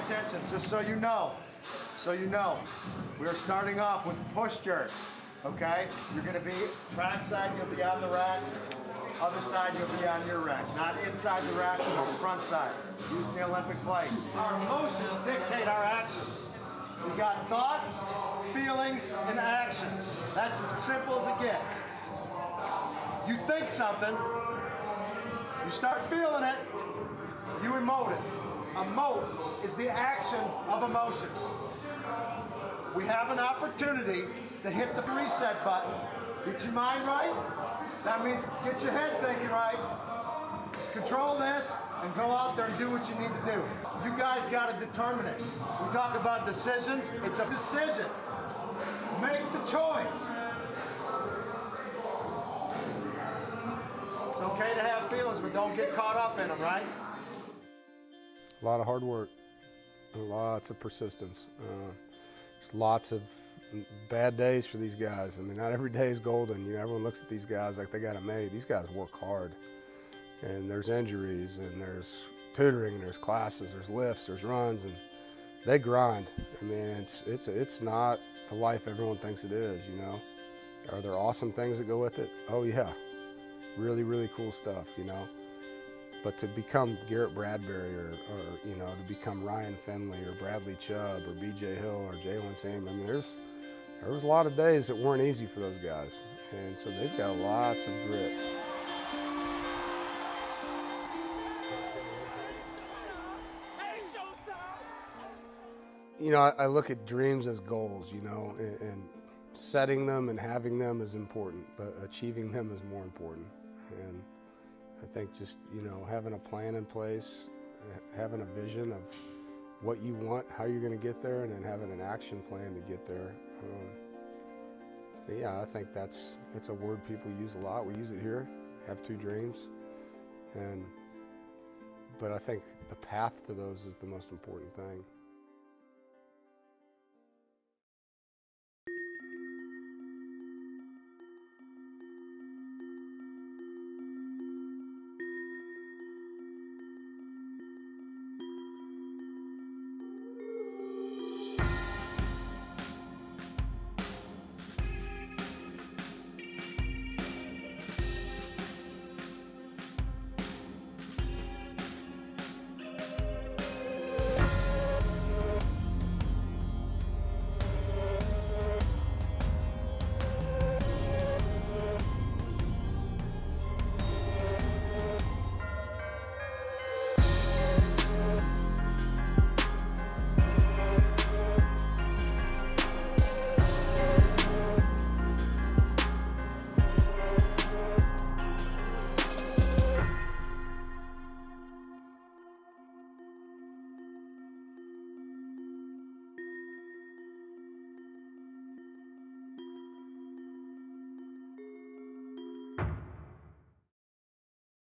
attention, just so you know. We are starting off with push jerk, okay? You're gonna be track side, you'll be on the rack. Other side, you'll be on your rack. Not inside the rack, but the front side. Using the Olympic plates. Our emotions dictate our actions. We got thoughts, feelings, and actions. That's as simple as it gets. You think something, you start feeling it, you emote it. Emote is the action of emotion. We have an opportunity to hit the reset button. Get your mind right. That means get your head thinking right. Control this and go out there and do what you need to do. You guys got to determine it. We talk about decisions. It's a decision. Make the choice. It's okay to have feelings, but don't get caught up in them, right? A lot of hard work, and lots of persistence. There's lots of bad days for these guys. I mean, not every day is golden. You know, everyone looks at these guys like they got it made. These guys work hard, and there's injuries, and there's tutoring, and there's classes, there's lifts, there's runs, and they grind. I mean, it's not the life everyone thinks it is. You know, are there awesome things that go with it? Oh yeah, really, really cool stuff. You know. But to become Garrett Bradbury or you know, to become Ryan Finley or Bradley Chubb or B.J. Hill or Jalen Sam, I mean, there was a lot of days that weren't easy for those guys. And so they've got lots of grit. You know, I look at dreams as goals, you know, and setting them and having them is important, but achieving them is more important. And I think just, you know, having a plan in place, having a vision of what you want, how you're going to get there, and then having an action plan to get there. Yeah, I think it's a word people use a lot. We use it here, have two dreams. But I think the path to those is the most important thing.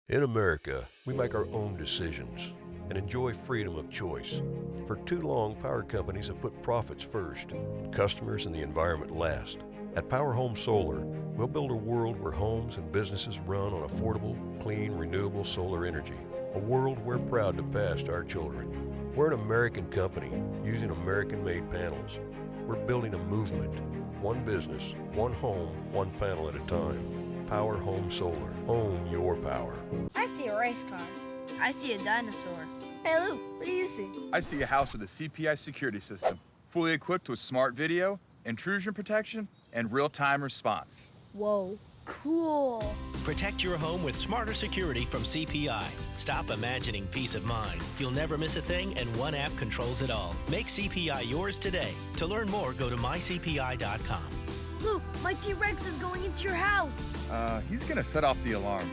In America, we make our own decisions and enjoy freedom of choice. For too long, power companies have put profits first and customers and the environment last. At Power Home Solar, we'll build a world where homes and businesses run on affordable, clean, renewable solar energy. A world we're proud to pass to our children. We're an American company using American-made panels. We're building a movement. One business, one home, one panel at a time. Power Home Solar. Own your power. I see a race car. I see a dinosaur. Hey, Luke, what do you see? I see a house with a CPI security system, fully equipped with smart video, intrusion protection, and real-time response. Whoa, cool. Protect your home with smarter security from CPI. Stop imagining peace of mind. You'll never miss a thing, and one app controls it all. Make CPI yours today. To learn more, go to mycpi.com. Luke, my T-Rex is going into your house. He's gonna set off the alarm.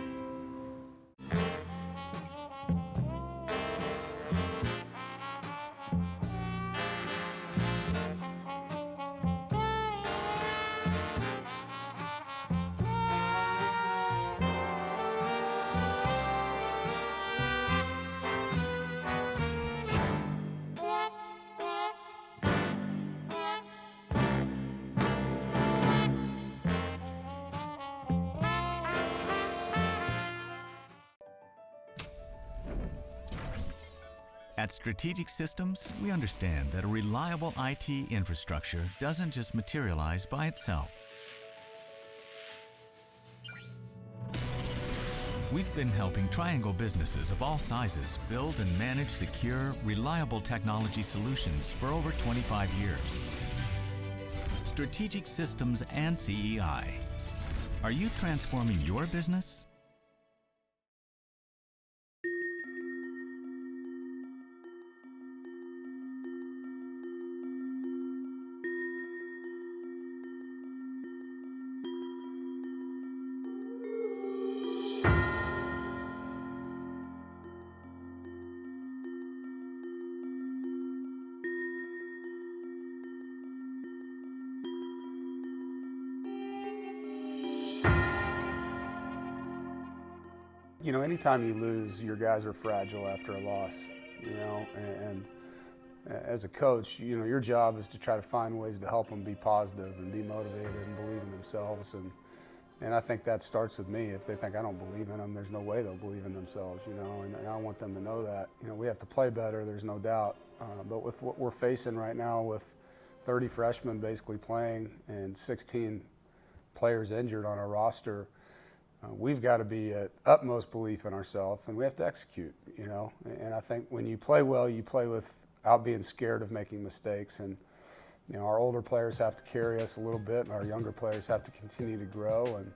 At Strategic Systems, we understand that a reliable IT infrastructure doesn't just materialize by itself. We've been helping Triangle businesses of all sizes build and manage secure, reliable technology solutions for over 25 years. Strategic Systems and CEI. Are you transforming your business? You know, anytime you lose, your guys are fragile after a loss, you know, and as a coach, you know, your job is to try to find ways to help them be positive and be motivated and believe in themselves. And I think that starts with me. If they think I don't believe in them, there's no way they'll believe in themselves, you know, and I want them to know that. You know, we have to play better, there's no doubt. But with what we're facing right now with 30 freshmen basically playing and 16 players injured on our roster, we've got to be at utmost belief in ourselves, and we have to execute, you know. And I think when you play well, you play without being scared of making mistakes. And, you know, our older players have to carry us a little bit, and our younger players have to continue to grow. And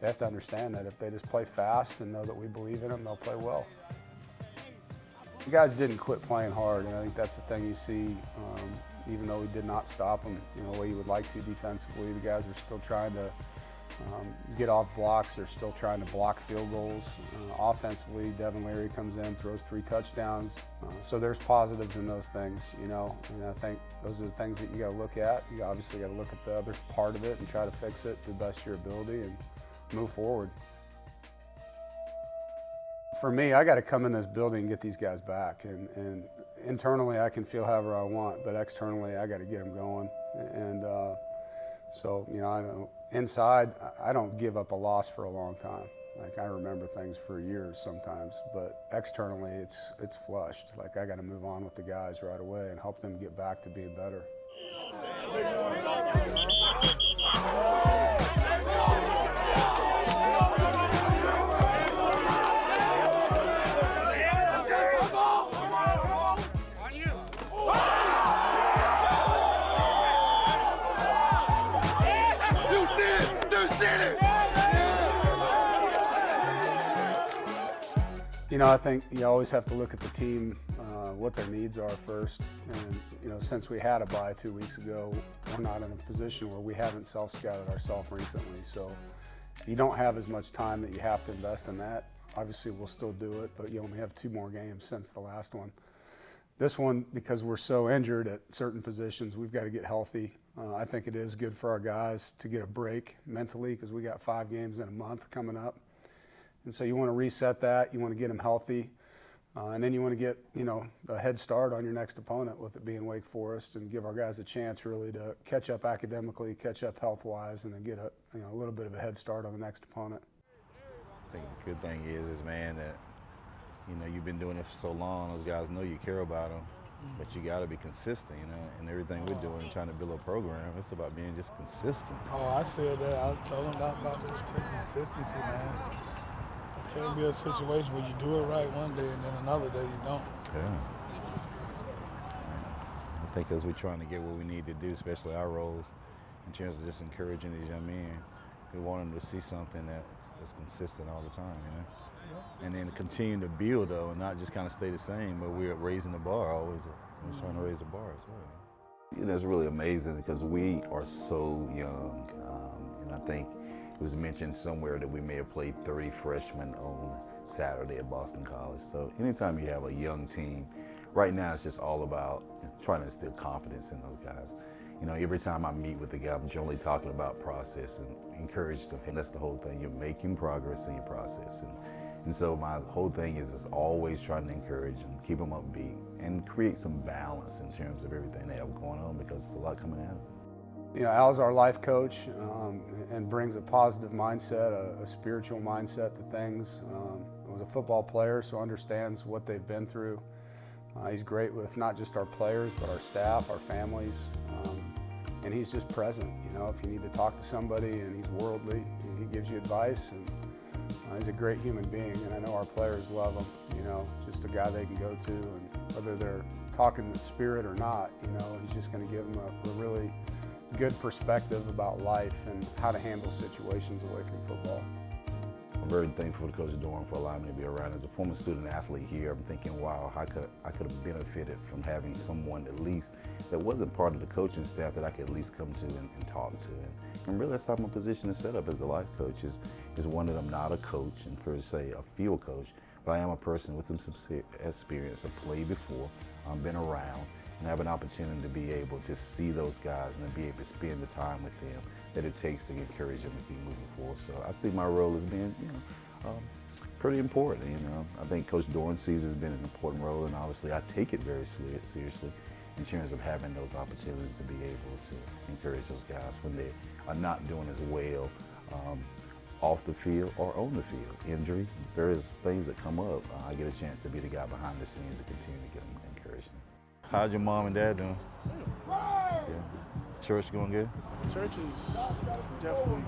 they have to understand that if they just play fast and know that we believe in them, they'll play well. The guys didn't quit playing hard, and I think that's the thing you see. Even though we did not stop them, you know, the way you would like to defensively, the guys are still trying to get off blocks. They're still trying to block field goals. Offensively, Devin Leary comes in, throws 3 touchdowns. So there's positives in those things, you know, and I think those are the things that you got to look at. You obviously got to look at the other part of it and try to fix it to the best of your ability and move forward. For me, I got to come in this building and get these guys back. And internally, I can feel however I want, but externally, I got to get them going. And so, you know, inside, I don't give up a loss for a long time. Like, I remember things for years sometimes, but externally, it's flushed. Like, I got to move on with the guys right away and help them get back to being better. You know, I think you always have to look at the team, what their needs are first. And, you know, since we had a bye 2 weeks ago, we're not in a position where we haven't self-scouted ourselves recently. So you don't have as much time that you have to invest in that. Obviously, we'll still do it, but you only have 2 more games since the last one. This one, because we're so injured at certain positions, we've got to get healthy. I think it is good for our guys to get a break mentally because we got 5 games in a month coming up. And so you want to reset that, you want to get them healthy, and then you want to get, you know, a head start on your next opponent with it being Wake Forest and give our guys a chance really to catch up academically, catch up health-wise, and then get a little bit of a head start on the next opponent. I think the good thing is man, that, you know, you've been doing it for so long, those guys know you care about them, but you got to be consistent, you know, and everything we're doing, trying to build a program, it's about being just consistent. Oh, I said that. I told them about this consistency, man. It can't be a situation where you do it right one day and then another day you don't. Yeah. I think as we're trying to get what we need to do, especially our roles, in terms of just encouraging these young men, we want them to see something that's consistent all the time, you know? And then continue to build, though, and not just kind of stay the same, but we're raising the bar always. We're trying to raise the bar as well. You know, it's really amazing because we are so young, and I think it was mentioned somewhere that we may have played 30 freshmen on Saturday at Boston College. So anytime you have a young team, right now it's just all about trying to instill confidence in those guys. You know, every time I meet with the guy, I'm generally talking about process and encourage them. And that's the whole thing. You're making progress in your process. And so my whole thing is always trying to encourage them, keep them upbeat, and create some balance in terms of everything they have going on because it's a lot coming at them. You know, Al's our life coach and brings a positive mindset, a spiritual mindset to things. Was a football player, so understands what they've been through. He's great with not just our players, but our staff, our families, and he's just present. You know, if you need to talk to somebody and he's worldly, and he gives you advice, and he's a great human being, and I know our players love him. You know, just a guy they can go to, and whether they're talking the spirit or not, you know, he's just going to give them a really good perspective about life and how to handle situations away from football. I'm very thankful to Coach Dorn for allowing me to be around. As a former student athlete here, I'm thinking, wow, I could have benefited from having someone at least that wasn't part of the coaching staff that I could at least come to and talk to. And really that's how my position is set up as the life coach, is one that I'm not a coach and per se a field coach, but I am a person with some experience. I've played before, I've been around, and have an opportunity to be able to see those guys and to be able to spend the time with them that it takes to encourage them to keep moving forward. So I see my role as being, pretty important. You know, I think Coach Dorn sees it as being an important role, and obviously I take it very seriously in terms of having those opportunities to be able to encourage those guys when they are not doing as well off the field or on the field. Injury, various things that come up, I get a chance to be the guy behind the scenes to continue to get them encouragement. How's your mom and dad doing? Yeah. Church going good? Church is definitely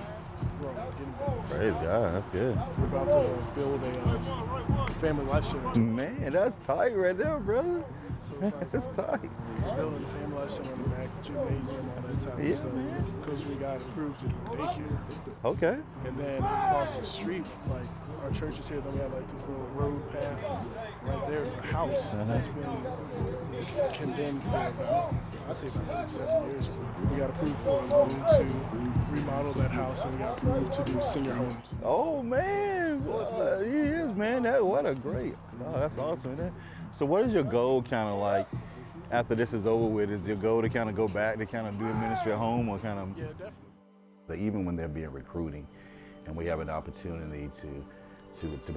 growing, getting better. Praise God, that's good. We're about to build a family life center. Man, that's tight right there, brother. So That's tight. We're building a family life center in the back, gymnasium, all that type of stuff. Because we got approved to do daycare. Okay. And then across the street, like our church is here, then we have like this little road path. Right there is a house that's been condemned for about, I say about 6-7 years. We got approved for a loan to remodel that house, and we got approved to do senior homes. Oh man, he is, man. What a great, that's awesome. Man. So what is your goal kind of like after this is over with? Is your goal to kind of go back to kind of do ministry at home, or kind of? Yeah, definitely. Even when they're being recruiting and we have an opportunity to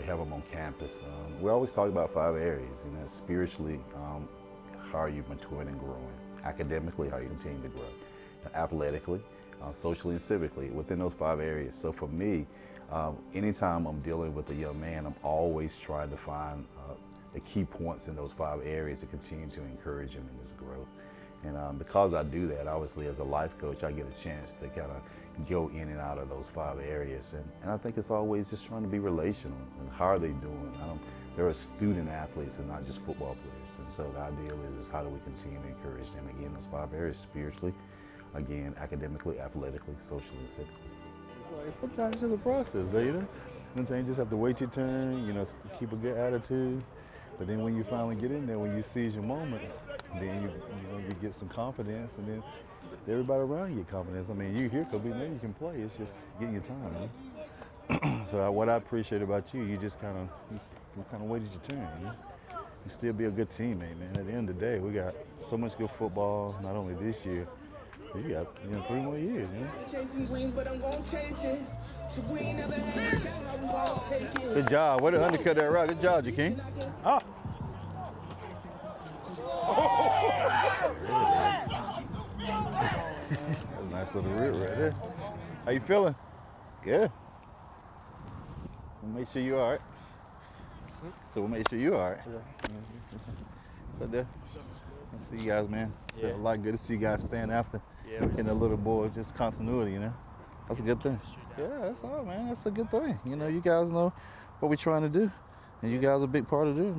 have them on campus, we always talk about 5 areas. You know, spiritually, how are you maturing and growing? Academically, how you continue to grow? Athletically, socially and civically, within those 5 areas. So for me, anytime I'm dealing with a young man, I'm always trying to find the key points in those 5 areas to continue to encourage him in his growth. And because I do that, obviously as a life coach, I get a chance to kind of go in and out of those 5 areas. And I think it's always just trying to be relational. And how are they doing? There are student athletes and not just football players. And so the ideal is how do we continue to encourage them, again, those 5 areas, spiritually, again, academically, athletically, socially, and civically. It's like, sometimes it's just a process, though, you know? Sometimes you just have to wait your turn, you know, keep a good attitude. But then when you finally get in there, when you seize your moment, then you get some confidence, and then everybody around you get confidence. I mean, you're here because we know you can play. It's just getting your time, man. So what I appreciate about you, you just kind of waited your turn, you know? You still be a good teammate, man. At the end of the day, we got so much good football, not only this year, but you got 3 more years, you know? Good job. Way to undercut that rock. Good job, Jakeem. Oh. That's a nice little rip right there. How you feeling? Good. We'll make sure you're all right. So we'll make sure you're all right. Right there. I see you guys, man. It's a lot good to see you guys stand after. And a little boy, just continuity, you know? That's a good thing. Yeah, that's all, man. That's a good thing. You know, you guys know what we're trying to do. And you guys are a big part of it.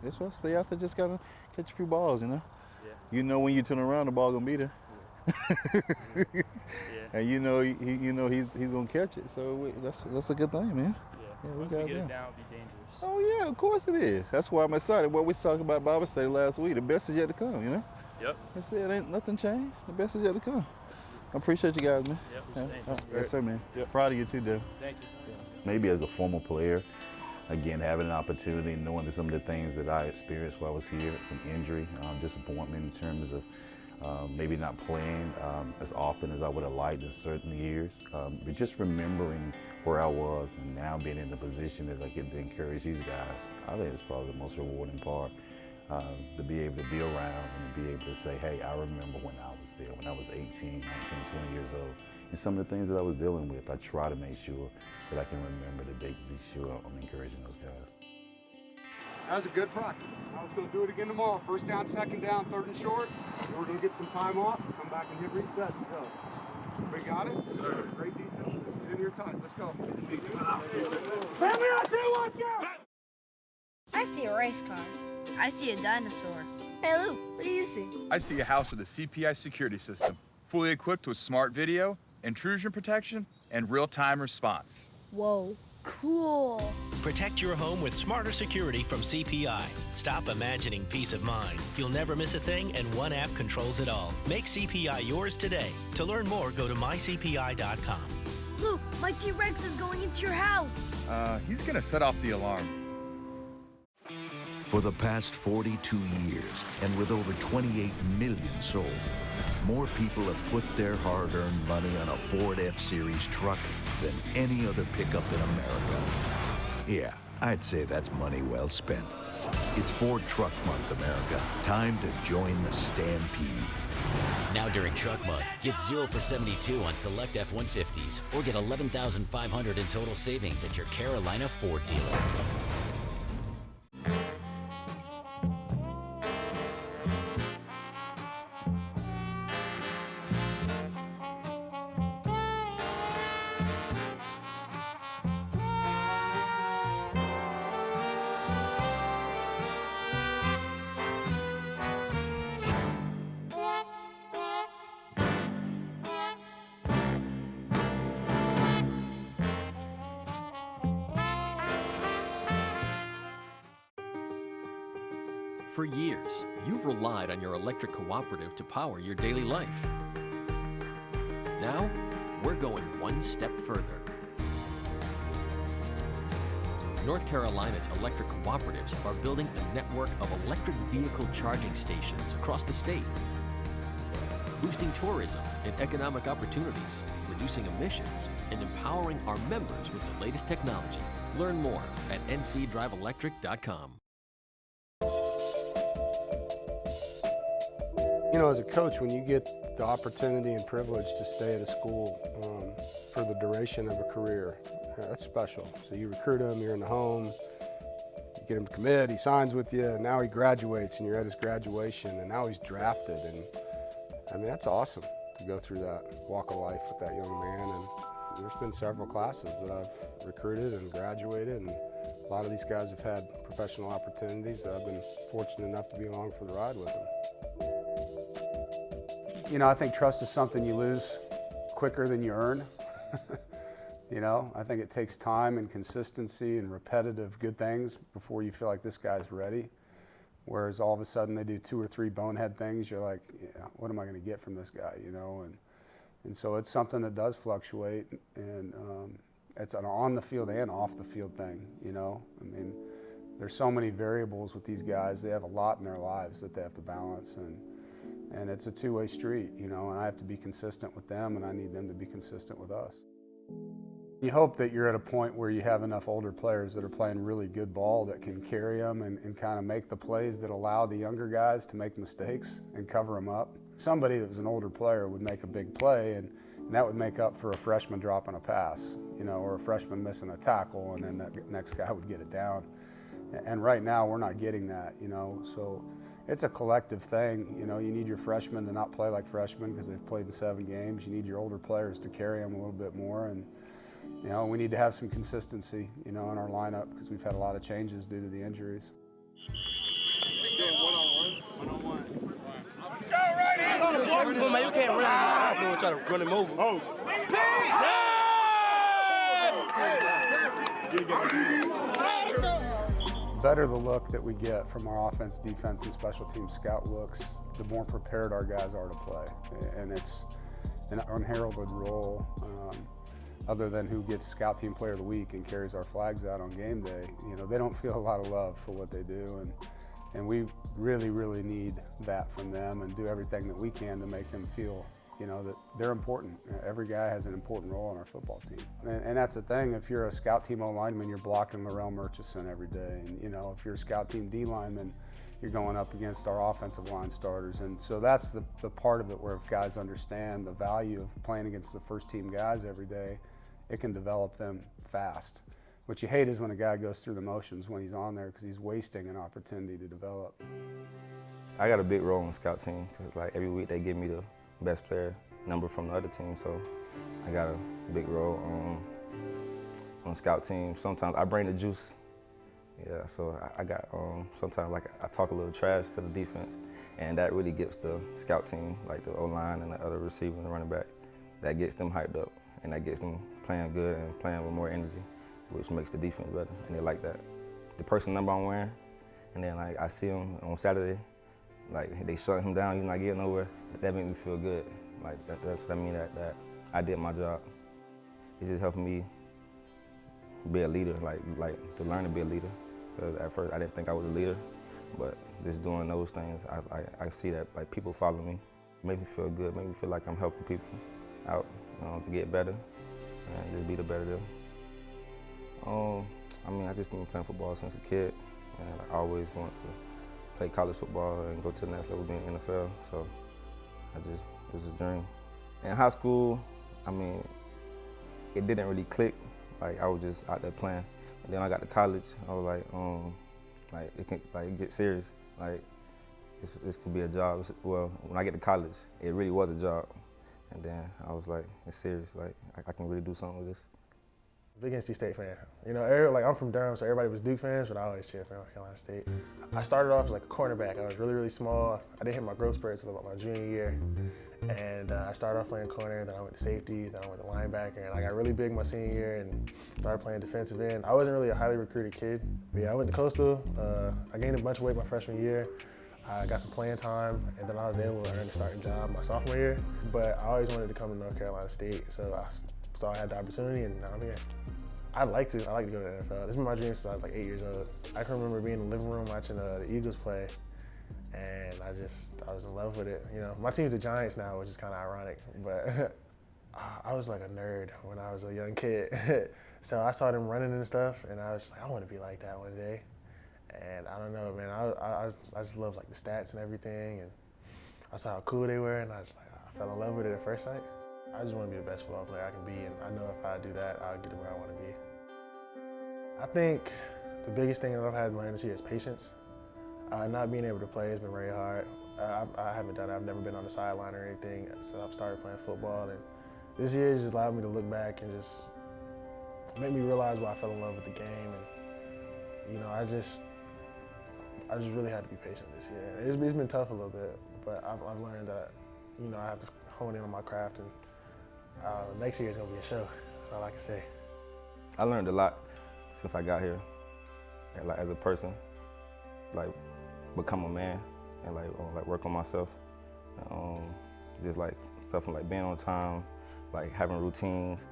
That's why I stay out there, just gotta catch a few balls, you know? Yeah. You know when you turn around, the ball gonna be there. Yeah. And you know he's gonna catch it. So that's a good thing, man. Yeah, we guys get it down, it'd be dangerous. Oh yeah, of course it is. That's why I'm excited. What we talked about Bible study last week, the best is yet to come, you know? Yep. I said ain't nothing changed. The best is yet to come. I appreciate you guys, man. Yep. Yes, sir, man. Yep. Proud of you too, Dale. Thank you. Maybe as a former player, again, having an opportunity, knowing that some of the things that I experienced while I was here, some injury, disappointment in terms of maybe not playing as often as I would have liked in certain years, but just remembering where I was and now being in the position that I get to encourage these guys, I think it's probably the most rewarding part, to be able to be around and to be able to say, hey, I remember when I was there, when I was 18, 19, 20 years old. And some of the things that I was dealing with, I try to make sure that I can remember to be sure I'm encouraging those guys. That was a good practice. I was going to do it again tomorrow. First down, second down, third and short. Then we're going to get some time off, come back and hit reset and go. We got it? Sir. Great detail. Get in here tight. Let's go. I see a race car. I see a dinosaur. Hey, Luke, what do you see? I see a house with a CPI security system, fully equipped with smart video, intrusion protection, and real-time response. Whoa, cool. Protect your home with smarter security from CPI. Stop imagining peace of mind. You'll never miss a thing, and one app controls it all. Make CPI yours today. To learn more, go to mycpi.com. Luke, my T-Rex is going into your house. He's gonna set off the alarm. For the past 42 years, and with over 28 million sold, more people have put their hard-earned money on a Ford F-Series truck than any other pickup in America. Yeah, I'd say that's money well spent. It's Ford Truck Month, America. Time to join the stampede. Now during Truck Month, get 0 for 72 on select F-150s, or get $11,500 in total savings at your Carolina Ford dealer. For years, you've relied on your electric cooperative to power your daily life. Now, we're going one step further. North Carolina's electric cooperatives are building a network of electric vehicle charging stations across the state, boosting tourism and economic opportunities, reducing emissions, and empowering our members with the latest technology. Learn more at ncdriveelectric.com. You know, as a coach, when you get the opportunity and privilege to stay at a school for the duration of a career, that's special. So you recruit him, you're in the home, you get him to commit, he signs with you, and now he graduates, and you're at his graduation, and now he's drafted. And I mean, that's awesome to go through that walk of life with that young man. And there's been several classes that I've recruited and graduated, and a lot of these guys have had professional opportunities that I've been fortunate enough to be along for the ride with them. You know, I think trust is something you lose quicker than you earn. You know, I think it takes time and consistency and repetitive good things before you feel like this guy's ready. Whereas all of a sudden they do 2 or 3 bonehead things, you're like, yeah, what am I going to get from this guy, you know? And so it's something that does fluctuate, and it's an on the field and off the field thing, you know? I mean, there's so many variables with these guys. They have a lot in their lives that they have to balance, and it's a two-way street, you know, and I have to be consistent with them, and I need them to be consistent with us. You hope that you're at a point where you have enough older players that are playing really good ball that can carry them and kind of make the plays that allow the younger guys to make mistakes and cover them up. Somebody that was an older player would make a big play, and that would make up for a freshman dropping a pass, you know, or a freshman missing a tackle, and then that next guy would get it down. And right now we're not getting that, you know, so it's a collective thing. You know, you need your freshmen to not play like freshmen because they've played in 7 games. You need your older players to carry them a little bit more, and you know, we need to have some consistency, you know, in our lineup because we've had a lot of changes due to the injuries. One-on-one. Let's go right here. Well, man, you can't run out and try to run him over. Oh. Better the look that we get from our offense, defense, and special team scout looks, the more prepared our guys are to play. And it's an unheralded role. Other than who gets Scout Team Player of the Week and carries our flags out on game day, you know, they don't feel a lot of love for what they do, and we really, really need that from them and do everything that we can to make them feel, you know, that they're important. Every guy has an important role on our football team. And that's the thing, if you're a Scout Team O lineman, you're blocking Laurel Murchison every day, and you know, if you're a Scout Team D lineman, you're going up against our offensive line starters. And so that's the part of it where if guys understand the value of playing against the first team guys every day, it can develop them fast. What you hate is when a guy goes through the motions when he's on there because he's wasting an opportunity to develop. I got a big role on the scout team because like every week they give me the best player number from the other team, so I got a big role on the scout team. Sometimes I bring the juice. Yeah, so I got sometimes like I talk a little trash to the defense, and that really gets the scout team, like the O-line and the other receiver and the running back, that gets them hyped up and that gets them playing good and playing with more energy, which makes the defense better, and they like that. The person number I'm wearing, and then like I see them on Saturday, like they shut him down, he's not getting nowhere. That made me feel good. Like that's what I mean, that I did my job. It just helped me be a leader, like to learn to be a leader. Because at first I didn't think I was a leader, but just doing those things, I see that like people follow me. It makes me feel good, make me feel like I'm helping people out, to get better and just be the better them. I mean, I just been playing football since a kid, and I always wanted to play college football and go to the next level, be in the NFL. So it was a dream. In high school, I mean, it didn't really click. Like I was just out there playing. And then I got to college, I was like it can get serious. Like this could be a job. Well, when I get to college, it really was a job. And then I was like, it's serious. Like I can really do something with this. Big NC State fan. Like I'm from Durham, so everybody was Duke fans, but I always cheered for North Carolina State. I started off as like a cornerback. I was really, really small. I didn't hit my growth spurt until about my junior year. And I started off playing corner, then I went to safety, then I went to linebacker, and I got really big my senior year and started playing defensive end. I wasn't really a highly recruited kid, but yeah, I went to Coastal. I gained a bunch of weight my freshman year. I got some playing time, and then I was able to earn a starting job my sophomore year. But I always wanted to come to North Carolina State, so I saw I had the opportunity, and now I'm here. I'd like to. I like to go to the NFL. This has been my dream since I was like 8 years old. I can remember being in the living room watching the Eagles play, and I was in love with it. My team's the Giants now, which is kind of ironic, but I was like a nerd when I was a young kid. So I saw them running and stuff, and I was like, I want to be like that one day. And I don't know, man, I just love like the stats and everything, and I saw how cool they were, and I fell in love with it at first sight. I just want to be the best football player I can be, and I know if I do that, I'll get to where I want to be. I think the biggest thing that I've had to learn this year is patience. Not being able to play has been very hard. I haven't done it. I've never been on the sideline or anything since I've started playing football, and this year just allowed me to look back and just make me realize why I fell in love with the game, and I just really had to be patient this year. It's been tough a little bit, but I've learned that I have to hone in on my craft, and next year is gonna be a show. That's all I can say. I learned a lot since I got here, and like as a person, like become a man, and like work on myself. Just like stuff like being on time, like having routines.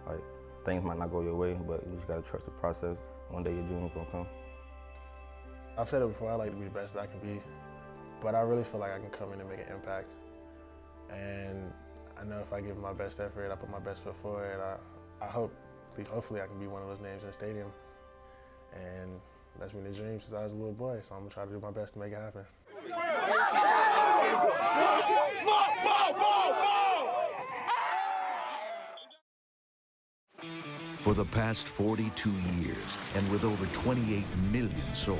Like things might not go your way, but you just gotta trust the process. One day your dream's gonna come. I've said it before, I like to be the best that I can be, but I really feel like I can come in and make an impact. And I know if I give my best effort, I put my best foot forward, hopefully I can be one of those names in the stadium. And that's been the dream since I was a little boy, so I'm gonna try to do my best to make it happen. For the past 42 years, and with over 28 million sold,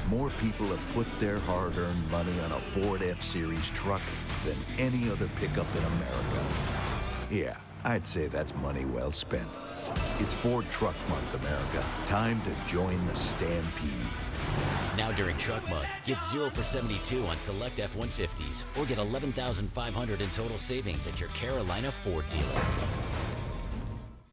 more people have put their hard-earned money on a Ford F-Series truck than any other pickup in America. Yeah, I'd say that's money well spent. It's Ford Truck Month, America. Time to join the stampede. Now during Truck Month, get 0 for 72 on select F-150s, or get $11,500 in total savings at your Carolina Ford dealer.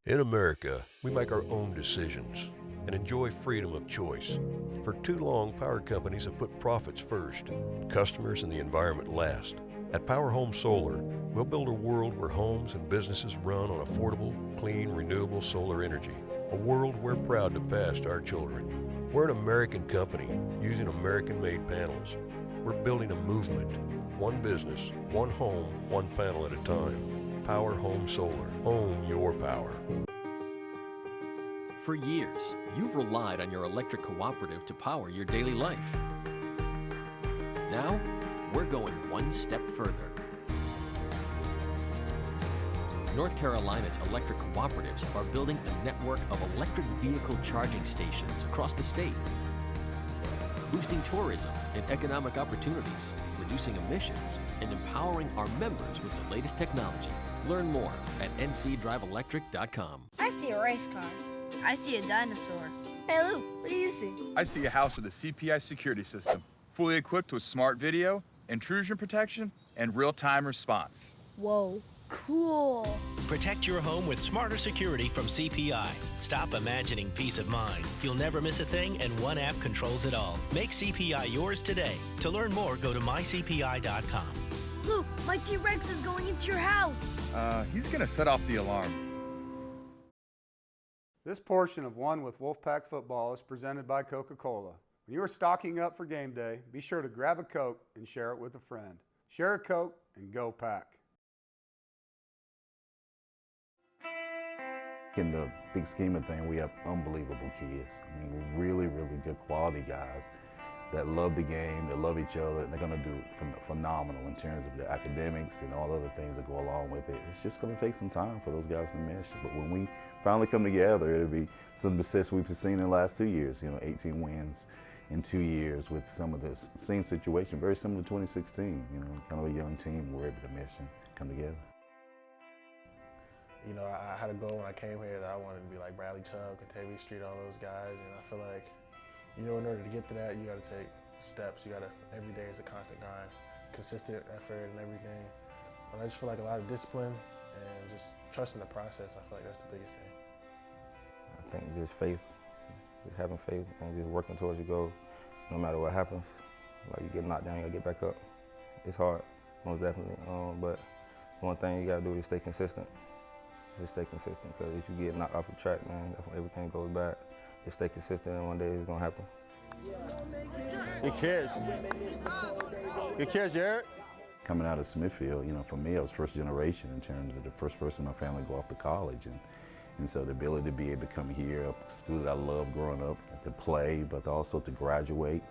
In America, we make our own decisions and enjoy freedom of choice. For too long, power companies have put profits first, and customers and the environment last. At Power Home Solar, we'll build a world where homes and businesses run on affordable, clean, renewable solar energy. A world we're proud to pass to our children. We're an American company using American-made panels. We're building a movement. One business, one home, one panel at a time. Power Home Solar. Own your power. For years, you've relied on your electric cooperative to power your daily life. Now, we're going one step further. North Carolina's electric cooperatives are building a network of electric vehicle charging stations across the state, boosting tourism and economic opportunities, reducing emissions, and empowering our members with the latest technology. Learn more at ncdriveelectric.com. I see a race car. I see a dinosaur. Hey, Luke, what do you see? I see a house with a CPI security system, fully equipped with smart video, intrusion protection, and real-time response. Whoa, cool. Protect your home with smarter security from CPI. Stop imagining peace of mind. You'll never miss a thing, and one app controls it all. Make CPI yours today. To learn more, go to mycpi.com. Luke, my T-Rex is going into your house. He's gonna set off the alarm. This portion of One with Wolfpack Football is presented by Coca-Cola. When you are stocking up for game day, be sure to grab a Coke and share it with a friend. Share a Coke and go Pack. In the big scheme of things, we have unbelievable kids. I mean, really, really good quality guys that love the game, that love each other, and they're going to do phenomenal in terms of their academics and all other things that go along with it. It's just going to take some time for those guys to mesh. But when we finally come together, it'll be some success we've seen in the last 2 years. 18 wins in 2 years with some of this same situation, very similar to 2016. Kind of a young team, we're able to mesh and come together. I had a goal when I came here that I wanted to be like Bradley Chubb, Katavi Street, all those guys, and I feel like in order to get to that, you got to take steps. Every day is a constant grind, consistent effort and everything. And I just feel like a lot of discipline and just trusting the process. I feel like that's the biggest thing. I think just faith, just having faith and just working towards your goal, no matter what happens. Like you get knocked down, you gotta get back up. It's hard, most definitely. But one thing you gotta do is stay consistent. Just stay consistent, because if you get knocked off the track, man, everything goes back. Just stay consistent, and one day it's gonna happen. Good catch. Good catch, Jared. Coming out of Smithfield, for me, I was first generation in terms of the first person in my family to go off to college. And so the ability to be able to come here, a school that I loved growing up, to play, but also to graduate,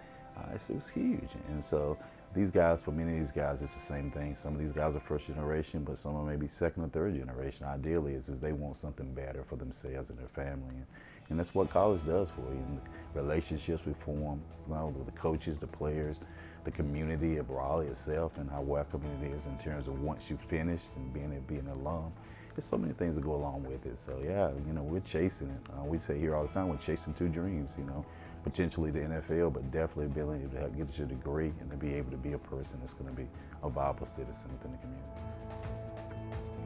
it was huge. And so these guys, for many of these guys, it's the same thing. Some of these guys are first generation, but some are maybe second or third generation. Ideally, is they want something better for themselves and their family. And that's what college does for you. And the relationships we form, with the coaches, the players, the community of Raleigh itself, and how welcoming it is in terms of once you've finished and being able to be an alum. There's so many things that go along with it. So yeah, we're chasing it. We say here all the time, we're chasing two dreams, potentially the NFL, but definitely being able to get your degree and to be able to be a person that's going to be a viable citizen within the community.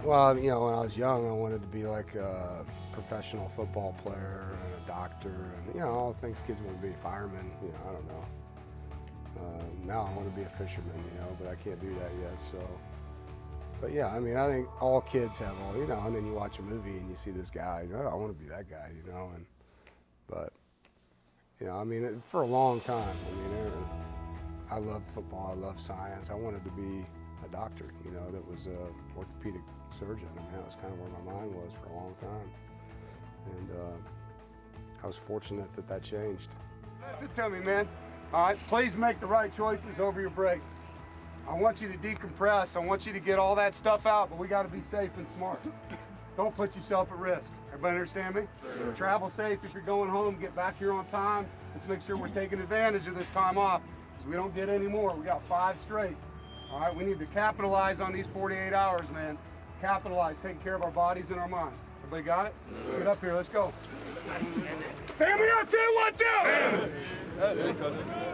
Well, when I was young, I wanted to be like a professional football player and a doctor and, all the things kids want to be, fireman, I don't know. Now I want to be a fisherman, but I can't do that yet, so. But yeah, I think all kids have all, and then you watch a movie and you see this guy, I want to be that guy, but, for a long time, I love football, I love science. I wanted to be a doctor, that was an orthopedic surgeon. That was kind of where my mind was for a long time. And I was fortunate that changed. Listen to me, man. All right, please make the right choices over your break. I want you to decompress. I want you to get all that stuff out, but we got to be safe and smart. Don't put yourself at risk. Everybody understand me? Sure. Travel safe if you're going home. Get back here on time. Let's make sure we're taking advantage of this time off, because we don't get any more. We got 5 straight. All right, we need to capitalize on these 48 hours, man. Capitalize, taking care of our bodies and our minds. Everybody got it? Yes, get up here, let's go. Family on 2, 1, 2! Family.